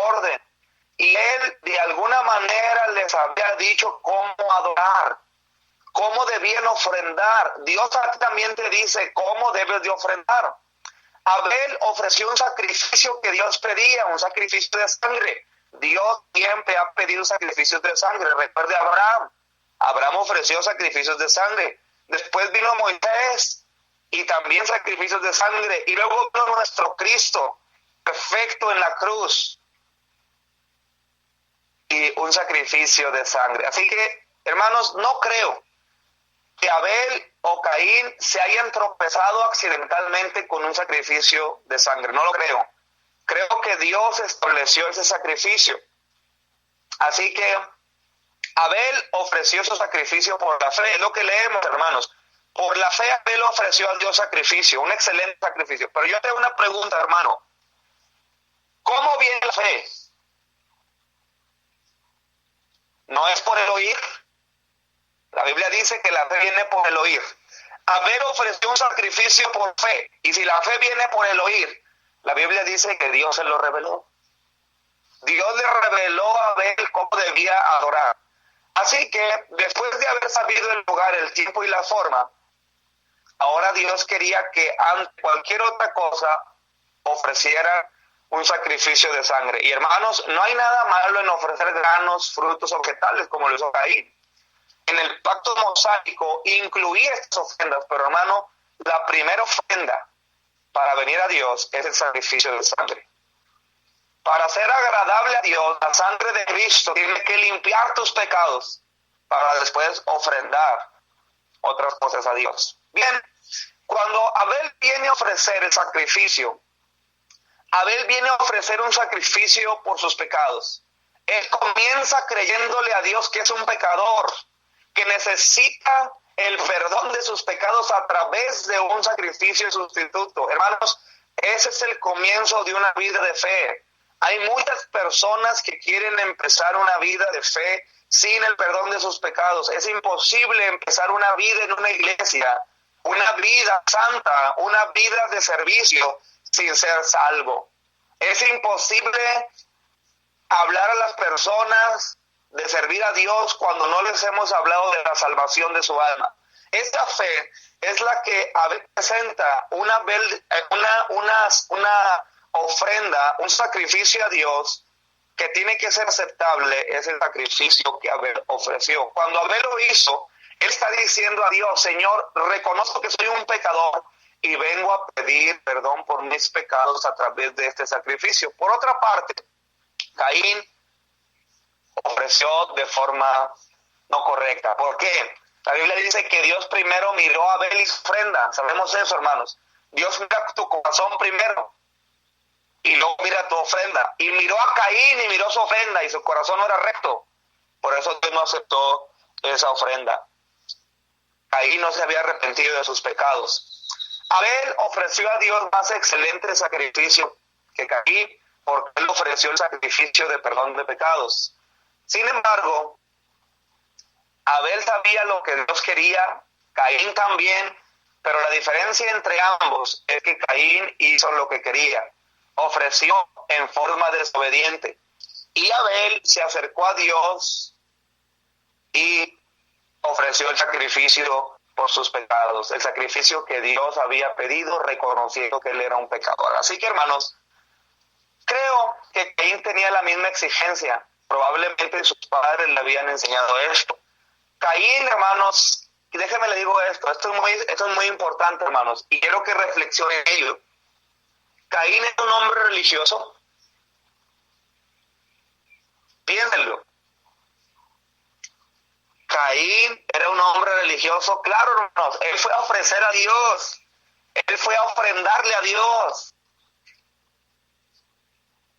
orden. Y él de alguna manera les había dicho cómo adorar, cómo debían ofrendar. Dios aquí también te dice cómo debes de ofrendar. Abel ofreció un sacrificio que Dios pedía, un sacrificio de sangre. Dios siempre ha pedido sacrificios de sangre. Recuerde a Abraham. Abraham ofreció sacrificios de sangre. Después vino Moisés y también sacrificios de sangre. Y luego vino nuestro Cristo, perfecto en la cruz, y un sacrificio de sangre. Así que, hermanos, no creo que Abel o Caín se hayan tropezado accidentalmente con un sacrificio de sangre. No lo creo. Creo que Dios estableció ese sacrificio. Así que Abel ofreció su sacrificio por la fe. Es lo que leemos, hermanos. Por la fe Abel ofreció a Dios sacrificio, un excelente sacrificio. Pero yo tengo una pregunta, hermano. ¿Cómo viene la fe? ¿No es por el oír? La Biblia dice que la fe viene por el oír. Abel ofreció un sacrificio por fe. Y si la fe viene por el oír, la Biblia dice que Dios se lo reveló. Dios le reveló a Abel cómo debía adorar. Así que después de haber sabido el lugar, el tiempo y la forma, ahora Dios quería que ante cualquier otra cosa ofreciera un sacrificio de sangre. Y hermanos, no hay nada malo en ofrecer granos, frutos o vegetales como lo hizo Caín. En el pacto mosaico incluía estas ofrendas, pero hermano, la primera ofrenda para venir a Dios es el sacrificio de sangre. Para ser agradable a Dios, la sangre de Cristo tiene que limpiar tus pecados para después ofrendar otras cosas a Dios. Bien, cuando Abel viene a ofrecer el sacrificio, Abel viene a ofrecer un sacrificio por sus pecados. Él comienza creyéndole a Dios que es un pecador, que necesita el perdón de sus pecados a través de un sacrificio sustituto. Hermanos, ese es el comienzo de una vida de fe. Hay muchas personas que quieren empezar una vida de fe sin el perdón de sus pecados. Es imposible empezar una vida en una iglesia, una vida santa, una vida de servicio sin ser salvo. Es imposible hablar a las personas de servir a Dios cuando no les hemos hablado de la salvación de su alma. Esta fe es la que Abel presenta una ofrenda, un sacrificio a Dios que tiene que ser aceptable. Es el sacrificio que Abel ofreció. Cuando Abel lo hizo, él está diciendo a Dios: Señor, reconozco que soy un pecador y vengo a pedir perdón por mis pecados a través de este sacrificio. Por otra parte, Caín ofreció de forma no correcta. ¿Por qué? La Biblia dice que Dios primero miró a Abel y su ofrenda. Sabemos eso, hermanos. Dios mira tu corazón primero y luego mira tu ofrenda. Y miró a Caín y miró su ofrenda y su corazón no era recto. Por eso Dios no aceptó esa ofrenda. Caín no se había arrepentido de sus pecados. Abel ofreció a Dios más excelente sacrificio que Caín, porque él ofreció el sacrificio de perdón de pecados. Sin embargo, Abel sabía lo que Dios quería, Caín también, pero la diferencia entre ambos es que Caín hizo lo que quería, ofreció en forma desobediente. Y Abel se acercó a Dios y ofreció el sacrificio por sus pecados, el sacrificio que Dios había pedido, reconociendo que él era un pecador. Así que, hermanos, creo que Caín tenía la misma exigencia. Probablemente sus padres le habían enseñado esto. Caín, hermanos, y déjenme le digo esto es muy importante, hermanos, y quiero que reflexionen en ello. Caín es un hombre religioso. Piénsenlo. Caín era un hombre religioso, claro, hermanos. Él fue a ofrecer a Dios. Él fue a ofrendarle a Dios.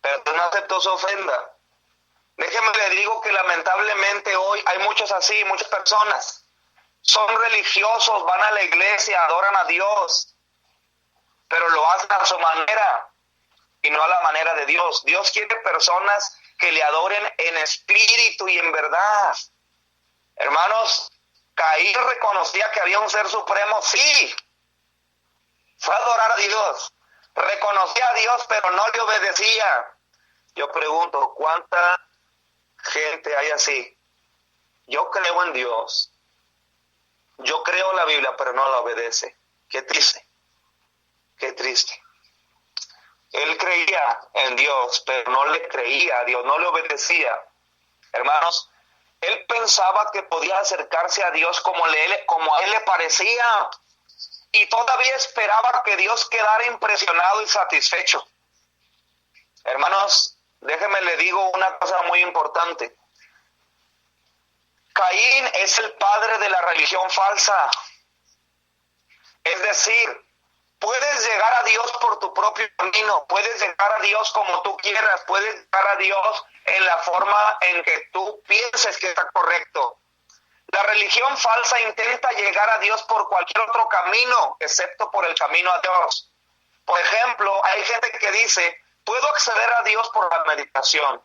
Pero no aceptó su ofrenda. Déjenme le digo que lamentablemente hoy hay muchos así, muchas personas. Son religiosos, van a la iglesia, adoran a Dios, pero lo hacen a su manera y no a la manera de Dios. Dios quiere personas que le adoren en espíritu y en verdad. Hermanos, Caín reconocía que había un ser supremo, sí. Fue a adorar a Dios. Reconocía a Dios, pero no le obedecía. Yo pregunto, ¿cuánta gente hay así? Yo creo en Dios, yo creo en la Biblia, pero no la obedece. Qué triste, qué triste. Él creía en Dios, pero no le creía a Dios, no le obedecía. Hermanos, él pensaba que podía acercarse a Dios como a él le parecía, y todavía esperaba que Dios quedara impresionado y satisfecho. Hermanos, déjenme le digo una cosa muy importante. Caín es el padre de la religión falsa. Es decir, puedes llegar a Dios por tu propio camino, puedes llegar a Dios como tú quieras, puedes llegar a Dios en la forma en que tú pienses que está correcto. La religión falsa intenta llegar a Dios por cualquier otro camino, excepto por el camino a Dios. Por ejemplo, hay gente que dice, puedo acceder a Dios por la meditación,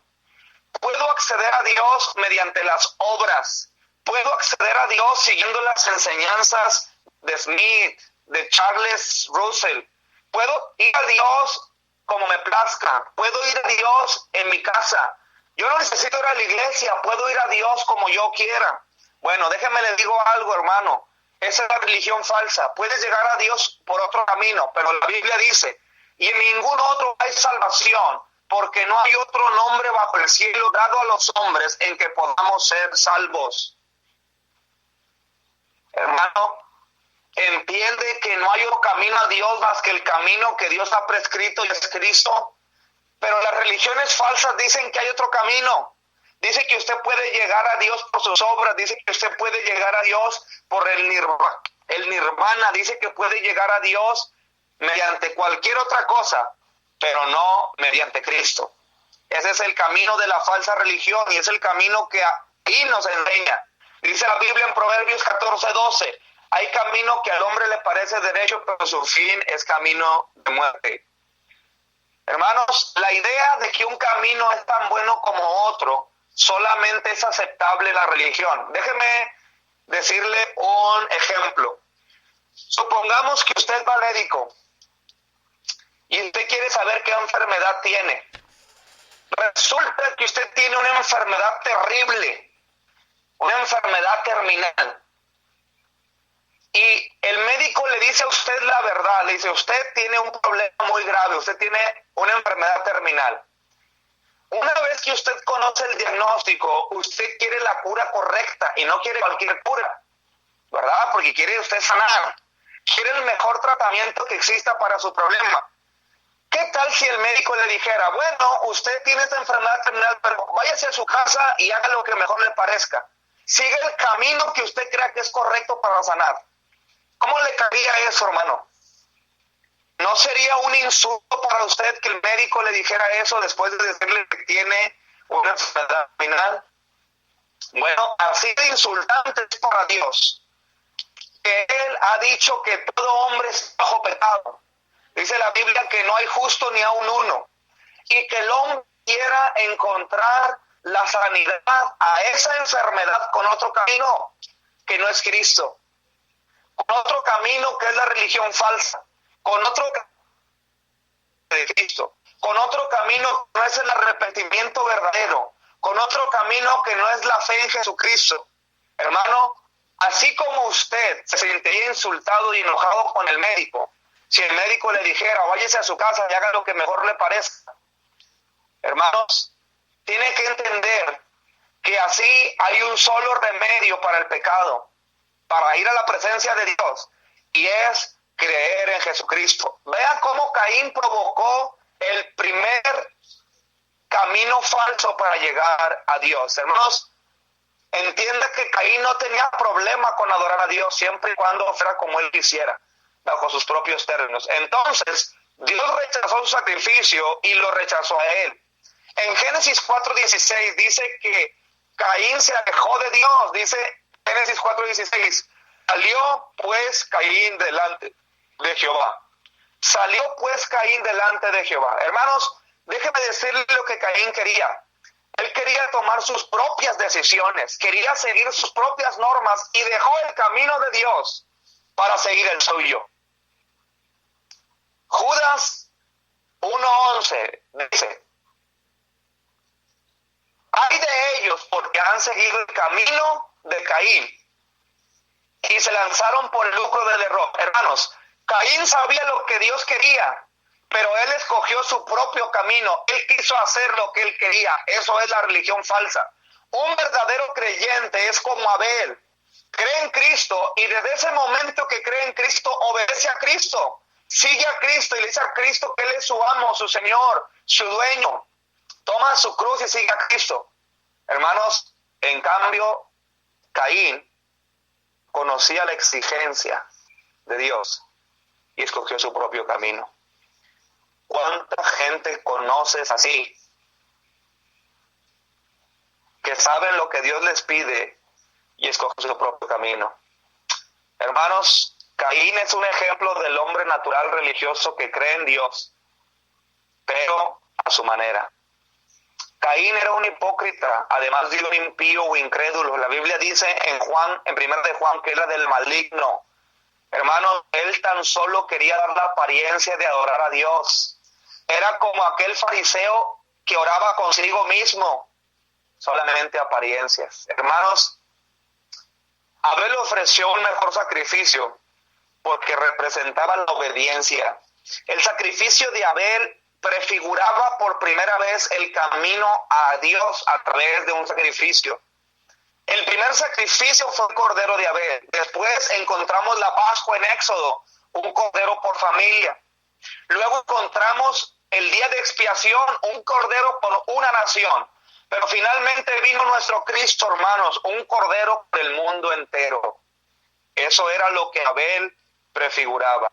puedo acceder a Dios mediante las obras, puedo acceder a Dios siguiendo las enseñanzas de Smith, de Charles Russell, puedo ir a Dios como me plazca, puedo ir a Dios en mi casa, yo no necesito ir a la iglesia, puedo ir a Dios como yo quiera. Bueno, déjeme le digo algo, hermano, esa es la religión falsa. Puedes llegar a Dios por otro camino, pero la Biblia dice, y en ningún otro hay salvación, porque no hay otro nombre bajo el cielo dado a los hombres en que podamos ser salvos. Hermano, entiende que no hay otro camino a Dios más que el camino que Dios ha prescrito y es Cristo. Pero las religiones falsas dicen que hay otro camino. Dice que usted puede llegar a Dios por sus obras, dice que usted puede llegar a Dios por el nirvana, dice que puede llegar a Dios mediante cualquier otra cosa, pero no mediante Cristo. Ese es el camino de la falsa religión y es el camino que ahí nos enseña. Dice la Biblia en Proverbios 14:12, hay camino que al hombre le parece derecho, pero su fin es camino de muerte. Hermanos, la idea de que un camino es tan bueno como otro solamente es aceptable en la religión. Déjeme decirle un ejemplo. Supongamos que usted va al médico y usted quiere saber qué enfermedad tiene. Resulta que usted tiene una enfermedad terrible, una enfermedad terminal. Y el médico le dice a usted la verdad, le dice, usted tiene un problema muy grave, usted tiene una enfermedad terminal. Una vez que usted conoce el diagnóstico, usted quiere la cura correcta y no quiere cualquier cura, ¿verdad? Porque quiere usted sanar, quiere el mejor tratamiento que exista para su problema. ¿Qué tal si el médico le dijera, bueno, usted tiene esta enfermedad terminal, pero váyase a su casa y haga lo que mejor le parezca? Siga el camino que usted crea que es correcto para sanar. ¿Cómo le caería eso, hermano? ¿No sería un insulto para usted que el médico le dijera eso después de decirle que tiene una enfermedad terminal? Bueno, así de insultante es para Dios, que Él ha dicho que todo hombre es bajo pecado. Dice la Biblia que no hay justo ni aun uno, y que el hombre quiera encontrar la sanidad a esa enfermedad con otro camino, que no es Cristo, con otro camino que es la religión falsa, con otro de Cristo, con otro camino que no es el arrepentimiento verdadero, con otro camino que no es la fe en Jesucristo. Hermano, así como usted se sentiría insultado y enojado con el médico, si el médico le dijera, váyase a su casa y haga lo que mejor le parezca. Hermanos, tiene que entender que así hay un solo remedio para el pecado, para ir a la presencia de Dios, y es creer en Jesucristo. Vean cómo Caín provocó el primer camino falso para llegar a Dios. Hermanos, entienda que Caín no tenía problema con adorar a Dios siempre y cuando fuera como él quisiera, bajo sus propios términos. Entonces, Dios rechazó su sacrificio y lo rechazó a él. En Génesis 4:16 dice que Caín se alejó de Dios, dice Génesis 4:16, salió pues Caín delante de Jehová. Salió pues Caín delante de Jehová. Hermanos, déjeme decirle lo que Caín quería. Él quería tomar sus propias decisiones, quería seguir sus propias normas y dejó el camino de Dios para seguir el suyo. Judas 1:11 dice, Ay de ellos, porque han seguido el camino de Caín y se lanzaron por el lucro del error. Hermanos, Caín sabía lo que Dios quería, pero él escogió su propio camino. Él quiso hacer lo que él quería. Eso es la religión falsa. Un verdadero creyente es como Abel. Cree en Cristo y desde ese momento que cree en Cristo, obedece a Cristo. Sigue a Cristo y le dice a Cristo que Él es su amo, su Señor, su dueño. Toma su cruz y sigue a Cristo. Hermanos, en cambio, Caín conocía la exigencia de Dios y escogió su propio camino. ¿Cuánta gente conoces así? Que saben lo que Dios les pide y escogen su propio camino. Hermanos, Caín es un ejemplo del hombre natural religioso que cree en Dios, pero a su manera. Caín era un hipócrita, además de un impío o incrédulo. La Biblia dice en 1 de Juan, que era del maligno. Hermanos, él tan solo quería dar la apariencia de adorar a Dios. Era como aquel fariseo que oraba consigo mismo, solamente apariencias. Hermanos, Abel ofreció un mejor sacrificio porque representaba la obediencia. El sacrificio de Abel prefiguraba por primera vez el camino a Dios a través de un sacrificio. El primer sacrificio fue el cordero de Abel. Después encontramos la Pascua en Éxodo, un cordero por familia. Luego encontramos el día de expiación, un cordero por una nación. Pero finalmente vino nuestro Cristo, hermanos, un cordero por el mundo entero. Eso era lo que Abel prefiguraba.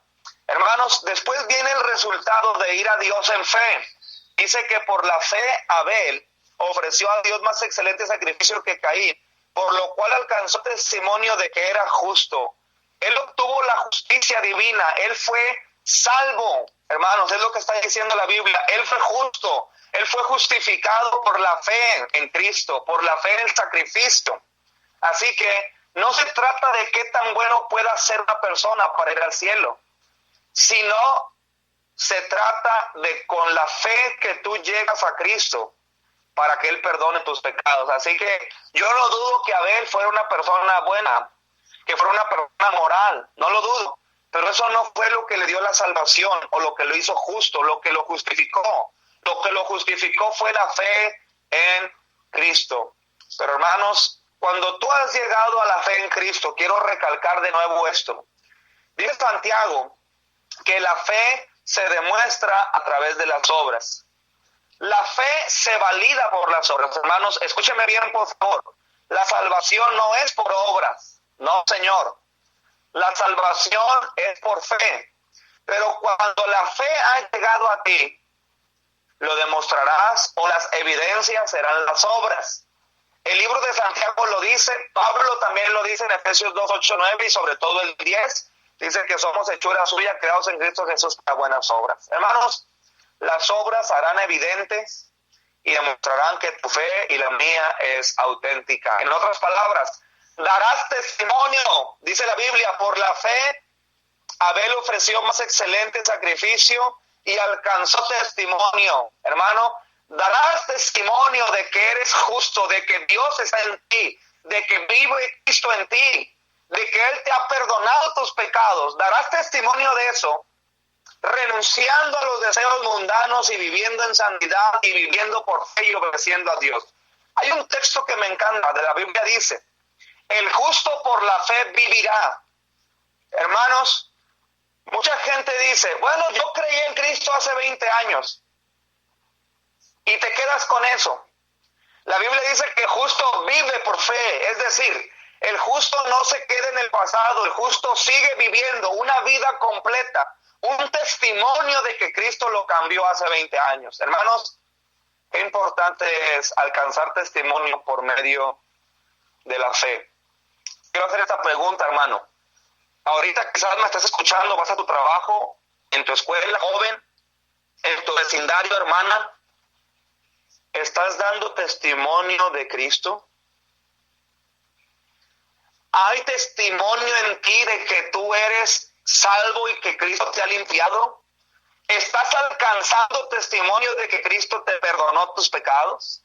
Hermanos, después viene el resultado de ir a Dios en fe. Dice que por la fe Abel ofreció a Dios más excelente sacrificio que Caín, por lo cual alcanzó testimonio de que era justo. Él obtuvo la justicia divina, él fue salvo. Hermanos, es lo que está diciendo la Biblia. Él fue justo, él fue justificado por la fe en Cristo, por la fe en el sacrificio. Así que no se trata de qué tan bueno pueda ser una persona para ir al cielo, sino se trata de con la fe que tú llegas a Cristo para que Él perdone tus pecados. Así que yo no dudo que Abel fuera una persona buena, que fuera una persona moral, no lo dudo, pero eso no fue lo que le dio la salvación o lo que lo hizo justo, lo que lo justificó. Lo que lo justificó fue la fe en Cristo. Pero hermanos, cuando tú has llegado a la fe en Cristo, quiero recalcar de nuevo esto. Dice Santiago que la fe se demuestra a través de las obras. La fe se valida por las obras. Hermanos, escúcheme bien, por favor. La salvación no es por obras. No, Señor. La salvación es por fe. Pero cuando la fe ha llegado a ti, lo demostrarás o las evidencias serán las obras. El libro de Santiago lo dice, Pablo también lo dice en Efesios 2, 8, 9 y sobre todo el 10. Dice que somos hechura suya, creados en Cristo Jesús para buenas obras. Hermanos, las obras harán evidentes y demostrarán que tu fe y la mía es auténtica. En otras palabras, darás testimonio, dice la Biblia, por la fe. Abel ofreció más excelente sacrificio y alcanzó testimonio. Hermano, darás testimonio de que eres justo, de que Dios está en ti, de que vive Cristo en ti, de que Él te ha perdonado tus pecados. Darás testimonio de eso, renunciando a los deseos mundanos y viviendo en santidad y viviendo por fe y obedeciendo a Dios. Hay un texto que me encanta, de la Biblia dice, el justo por la fe vivirá. Hermanos, mucha gente dice, bueno, yo creí en Cristo hace 20 años y te quedas con eso. La Biblia dice que el justo vive por fe, es decir, el justo no se queda en el pasado, el justo sigue viviendo una vida completa, un testimonio de que Cristo lo cambió hace 20 años. Hermanos, qué importante es alcanzar testimonio por medio de la fe. Quiero hacer esta pregunta, hermano. Ahorita quizás me estás escuchando, vas a tu trabajo, en tu escuela, joven, en tu vecindario, hermana. ¿Estás dando testimonio de Cristo? ¿Hay testimonio en ti de que tú eres salvo y que Cristo te ha limpiado? ¿Estás alcanzando testimonio de que Cristo te perdonó tus pecados?